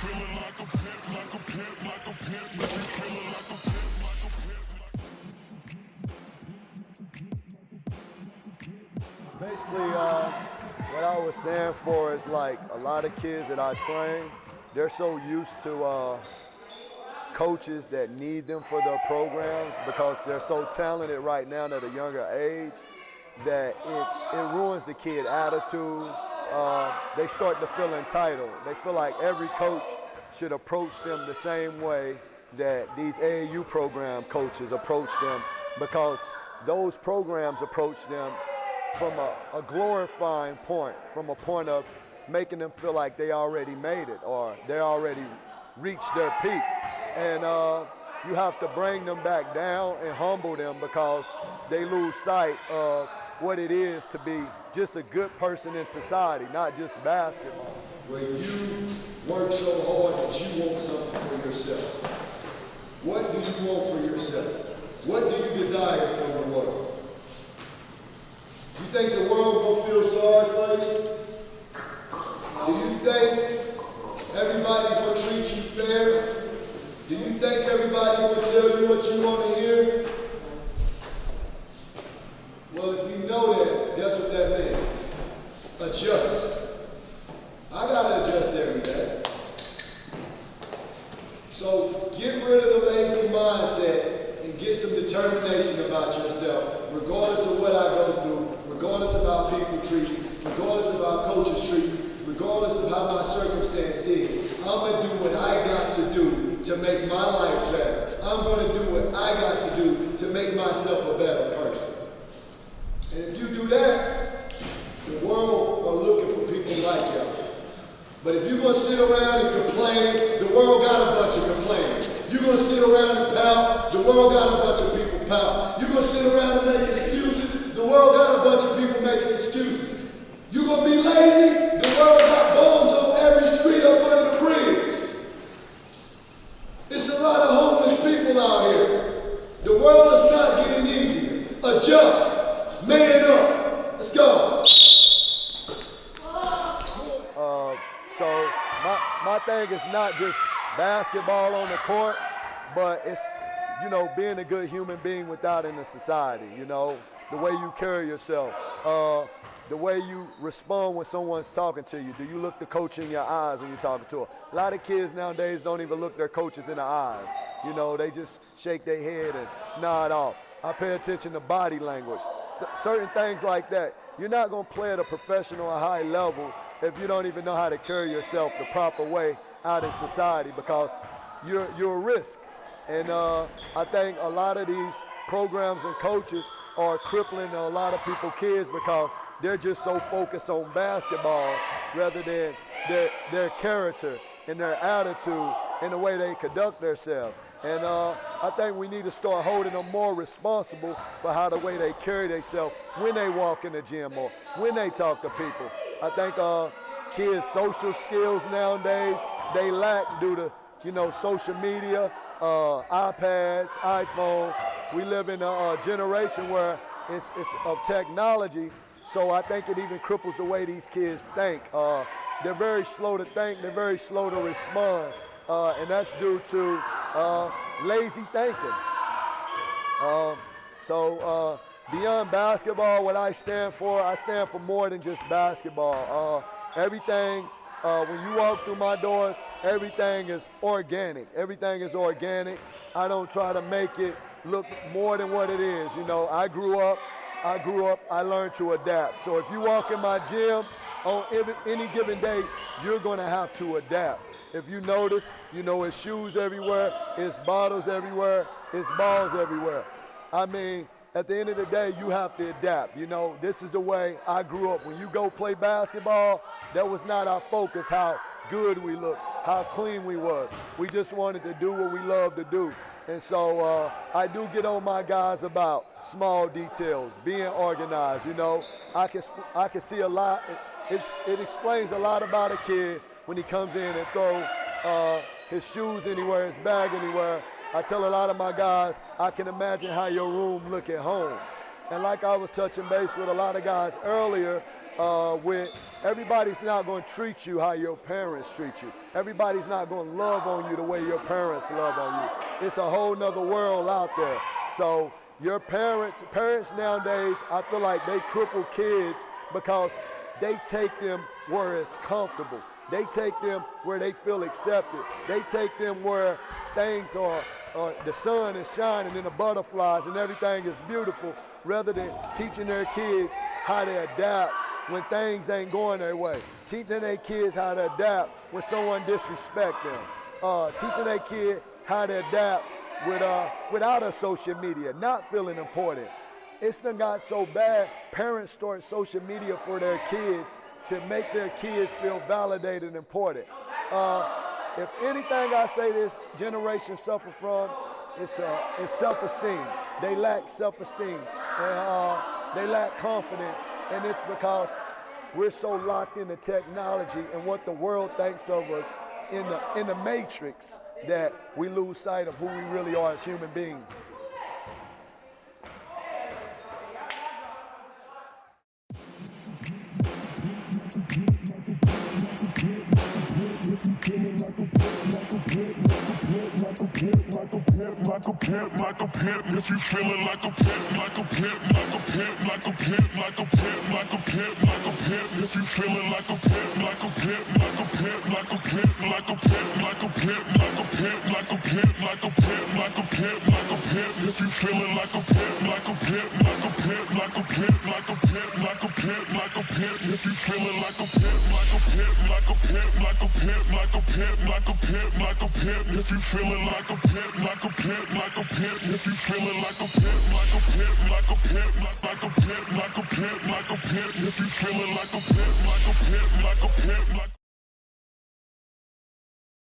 Basically, what I was saying for is like a lot of kids that I train, they're so used to coaches that need them for their programs because they're so talented right now at a younger age that it ruins the kid attitude. They start to feel entitled. They feel like every coach should approach them the same way that these AAU program coaches approach them because those programs approach them from a glorifying point, from a point of making them feel like they already made it or they already reached their peak. And you have to bring them back down and humble them because they lose sight of what it is to be just a good person in society, not just basketball. When you work so hard that you want something for yourself, what do you want for yourself? What do you desire from the world? You think the world gonna feel sorry for you? Do you think everybody's gonna treat you fair? Do you think everybody's gonna tell you what you want to hear? Well, if you know that, guess what that means? Adjust. I gotta adjust every day. So get rid of the lazy mindset and get some determination about yourself, regardless of what I go through, regardless of how people treat me, regardless of how coaches treat me, regardless of how my circumstance is. I'm gonna do what I got to do to make my life better. I'm gonna do what I got to do to make myself a better person. And if you do that, the world are looking for people like y'all. But if you're gonna sit around and complain, the world got a bunch of complainers. You're gonna sit around and pout, the world got a bunch of people pout. You're gonna sit around and make excuses, the world got a bunch of people making excuses. You're gonna be lazy, the world got bombs on every street up under the bridge. It's a lot of homeless people out here. The world is not getting easier. Adjust. Man up. Let's go. So my thing is not just basketball on the court, but it's, being a good human being without in the society, the way you carry yourself, the way you respond when someone's talking to you. Do you look the coach in your eyes when you're talking to them? A lot of kids nowadays don't even look their coaches in the eyes. They just shake their head and nod off. I pay attention to body language. Certain things like that. You're not going to play at a professional or high level if you don't even know how to carry yourself the proper way out in society because you're a risk. And I think a lot of these programs and coaches are crippling a lot of people's kids because they're just so focused on basketball rather than their character and their attitude and the way they conduct themselves. And I think we need to start holding them more responsible for how the way they carry themselves when they walk in the gym or when they talk to people. I think kids' social skills nowadays, they lack due to, social media, iPads, iPhone. We live in a generation where it's of technology, so I think it even cripples the way these kids think. They're very slow to think, they're very slow to respond, and that's due to lazy thinking. So beyond basketball, what I stand for more than just basketball. Everything, when you walk through my doors, everything is organic. Everything is organic. I don't try to make it look more than what it is. I grew up, I learned to adapt. So if you walk in my gym on any given day, you're gonna have to adapt. If you notice, it's shoes everywhere, it's bottles everywhere, it's balls everywhere. I mean, at the end of the day, you have to adapt. This is the way I grew up. When you go play basketball, that was not our focus, how good we looked, how clean we was. We just wanted to do what we love to do. And so I do get on my guys about small details, being organized. I can see a lot. It explains a lot about a kid when he comes in and throw his shoes anywhere, his bag anywhere. I tell a lot of my guys, I can imagine how your room look at home. And like I was touching base with a lot of guys earlier, with everybody's not going to treat you how your parents treat you. Everybody's not going to love on you the way your parents love on you. It's a whole nother world out there. So your parents nowadays, I feel like they cripple kids because they take them where it's comfortable. They take them where they feel accepted. They take them where things are, the sun is shining and the butterflies and everything is beautiful, rather than teaching their kids how to adapt when things ain't going their way. Teaching their kids how to adapt when someone disrespect them. Teaching their kid how to adapt without a social media, not feeling important. It's done got so bad, parents start social media for their kids to make their kids feel validated and important. If anything I say this generation suffer from, it's self-esteem. They lack self-esteem and they lack confidence, and it's because we're so locked into technology and what the world thinks of us in the matrix that we lose sight of who we really are as human beings. Like a pimp, if you feeling like a pimp, like a pimp, like a pimp, like a pimp, like a pimp, like a pimp, like a pimp, if you feeling like a pimp, like a pimp, like a pimp, like a pimp, like a pimp, like a pimp, like a pimp, like a pimp, like a pimp, like a pimp, like a pimp, if you feeling like a pimp, like a pimp, like a pimp, like a pimp, like a pimp, like a pimp, like a pimp, if you feeling like a pimp, like a pimp, like a pimp, like a pimp, like a pimp, like a pimp, like a pimp, if you feeling like a pimp, like a pimp, like a pimp, if you feeling like a pimp, like a pimp, like a pimp, like a pimp, like a pimp, like a pimp, if you feeling like a pimp, like a pimp, like a pimp, like